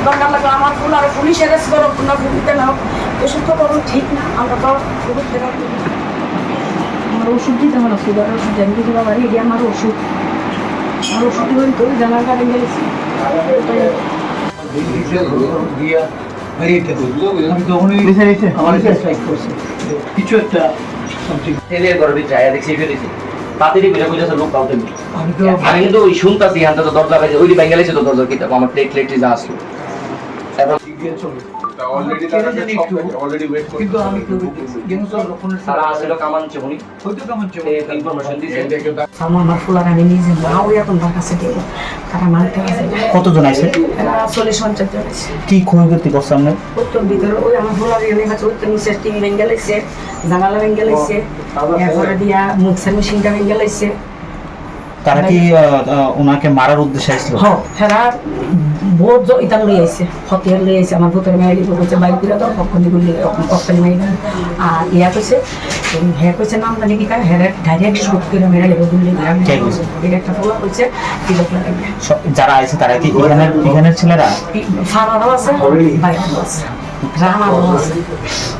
দরকার লাগলো আমার ফুল আর পুলিশ অ্যারেস্ট করো না ফুলতে নাও এসব তো কোনো ঠিক না আমরা তো আমার ওষুধ দিতে হবে না সুগারের ওষুধ আমি কিছু বাবা এটি আমার ওষুধ বলি তো জানার কারণে গেছি কিছু একটা তেলের গরমে যায় দেখছি তাড়াতাড়ি বেরো কইতাছে লোক কাউকে আমি কিন্তু ওই শুনতাছি হাতে তো দরজা বাজে ওই বেঙ্গালিছে তো দরজা কিতাব আমার প্লেট যা আসলো তারপর অলরেডি তারা অলরেডি ওয়েট করছে কিন্তু আমি গেমসর লক্ষণের সারা আসলে কামানছে উনি হয়তো কামানছে ইনফরমেশন দিয়েছে আমার ফুলার আমি নিজে নাও এখন তার কাছে দেব তারা মানতে আছে কতজন আছে 40-50 জন আছে কি ক্ষয়ক্ষতি করছে আপনার উত্তর ভিতরে ওই আমার ফুলার এনে আছে উত্তর নিচে টিভি বেঙ্গালিছে জানালা বেঙ্গালিছে এরপরে দিয়া মুখের মেশিনটা বেঙ্গালিছে তারা কি ওনাকে মারার উদ্দেশ্যে আসছিল হ্যাঁ বহুত ইতান লই আইছে হতিয়ার লই আইছে আমার ভূতের মেয়ে লিখে বলছে বাইক করে দাও কখনই গুলি কখনই মেয়ে আর ইয়া কইছে হ্যাঁ কইছে নাম জানি কি কার হ্যাঁ ডাইরেক্ট শুট করে মেরে লেগে গুলি একটা ফোলা কইছে তিলক লাগে যারা আইছে তারা কি এখানের ছেলেরা ফারাও আছে বাইরেও আছে রামাও আছে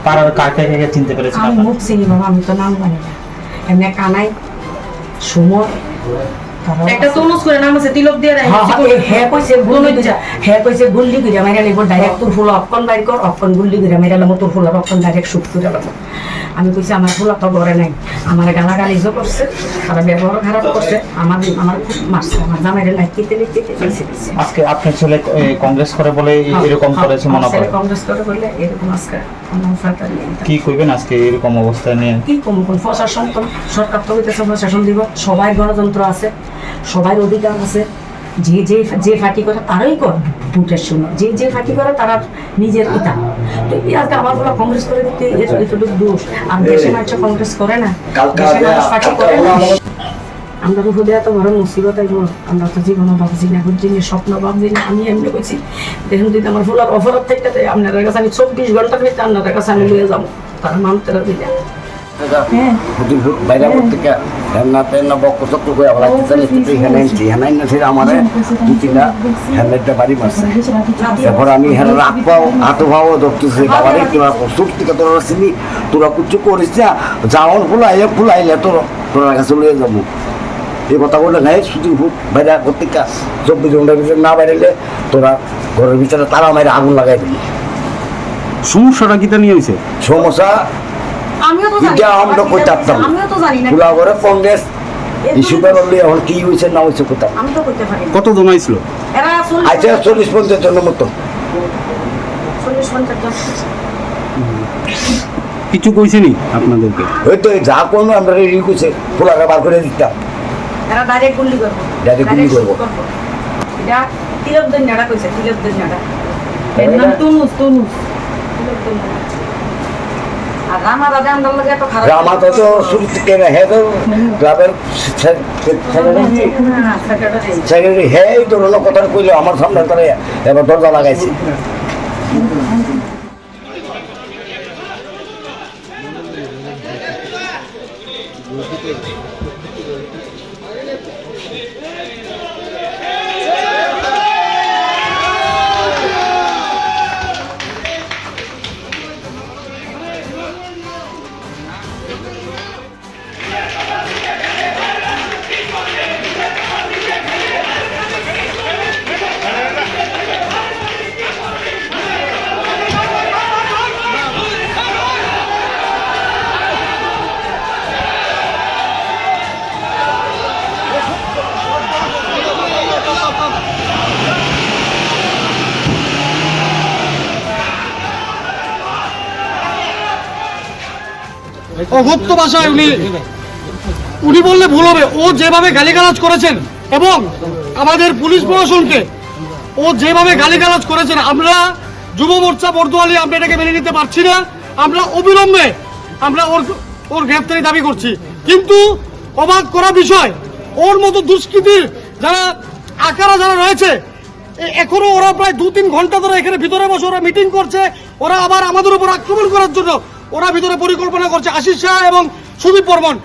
পাড়ার কাকে চিনতে পেরেছেন আমি মুখ চিনি বাবা আমি তো নাম জানি না এমনি কানাই সুমন একটা তনুজ করে নাম আছে তিলক দিয়ে হ্যাঁ কইছে গুল্লি করে মাইরা লিখবো ডাইরেক্ট তোর ফুল অপকন বাইর কর অপকন গুল্লি করে মাইরা লাগবো তোর ফুল অপকন ডাইরেক্ট শুট করে লাগবো আমি কইছি আমার ফুল তো ঘরে নাই আমার গালাগালিজও করছে আর ব্যবহার খারাপ করছে আমার খুব মারছে আমার জামাইরে লাইকিতে আজকে আপনার ছেলে কংগ্রেস করে বলে এরকম করেছে মনে হয় কংগ্রেস করে বলে এরকম আজকে কি কইবেন আজকে এরকম অবস্থা নিয়ে কি কোন প্রশাসন তো সরকার তো হইতেছে প্রশাসন দিব সবাই গণতন্ত্র আছে সবাই অধিকার আছে যে ফাঁকি করে তারাই করে ভোটের সময় যে ফাঁকি করে তারা নিজের পিতা তো আজকে আমার বলা কংগ্রেস করে দিতে এতটুকু দোষ আর দেশে মানুষ কংগ্রেস করে না দেশে মানুষ ফাঁকি করে না আমরা তো হুদে এত বড় মুসিবত আইব আমরা তো জীবনে ভাবছি না বুঝছি না স্বপ্ন ভাবছি না আমি এমনি বলছি দেখুন যদি আমার ফুলার অপরাধ থেকে আপনাদের কাছে আমি 24 ঘন্টার ভিতরে আপনাদের কাছে আমি লয়ে যাবো তারা মানতে রাজি না বাইরে থেকে হেলনাতে না বক্ক চক্র করে আবার হেনাই না ছিল আমার দু তিনটা হেলমেটটা বাড়ি মারছে তারপর আমি হেন রাখবাও হাঁটু ভাও ধরতেছি বাবারে তোরা প্রস্তুত থেকে তোরা চিনি তোরা কিছু করিস না যাওয়ার ফুলাইলে তোরা কাছে লয়ে যাবো এই কথা বলে নাই শুধু বাইরে প্রত্যেকটা 24 ঘন্টার ভিতরে না বাইরেলে তোরা ঘরের ভিতরে তারা মাইরে আগুন লাগাই দিবি সমস্যাটা কিটা নিয়ে হয়েছে সমস্যা আমিও তো জানি আমরা কইতাম আমিও তো জানি না পুরা করে কংগ্রেস ইস্যুটা বললে এখন কি হয়েছে না হয়েছে কোথাও আমি তো কইতে পারি কত জন আইছিল এরা আচ্ছা 40-50 জনের মতো 40-50 জন কিছু কইছেনি আপনাদেরকে হয়তো যা কোনো আমরা রেডি করছে পুরাটা বার করে দিতাম এরা ডাইরেক্ট গুলি করবো এটা তিলক দিন নাড়া কইছে তিলক দিন নাড়া এর নাম তনুজ তিলক দিন নাড়া আর রামা দাদা আমরা লাগে এত খারাপ রামা তো শুরু থেকে হে তো ক্লাবের সেক্রেটারি হে তো কথা কইলো আমার সামনে করে এবার দরজা লাগাইছে অভক্ত ভাষায় উনি বললে ভুল হবে, ও যেভাবে গালিগালাজ করেছেন এবং আমাদের পুলিশ প্রশাসনকে ও যেভাবে গালিগালাজ করেছেন, আমরা যুব মোর্চা বর্দোয়ালি আমরা এটাকে মেনে নিতে পারছি না। আমরা অবিলম্বে আমরা ওর গ্রেফতারি দাবি করছি। কিন্তু অবাক করা বিষয়, ওর মতো দুষ্কৃতীর যারা আকারা যারা রয়েছে, এখনো ওরা প্রায় 2-3 ঘন্টা ধরে এখানে ভিতরে বসে ওরা মিটিং করছে। ওরা আবার আমাদের উপর আক্রমণ করার জন্য ওরা ভিতরে পরিকল্পনা করছে। আশিস শাহ এবং সুদীপ বর্মন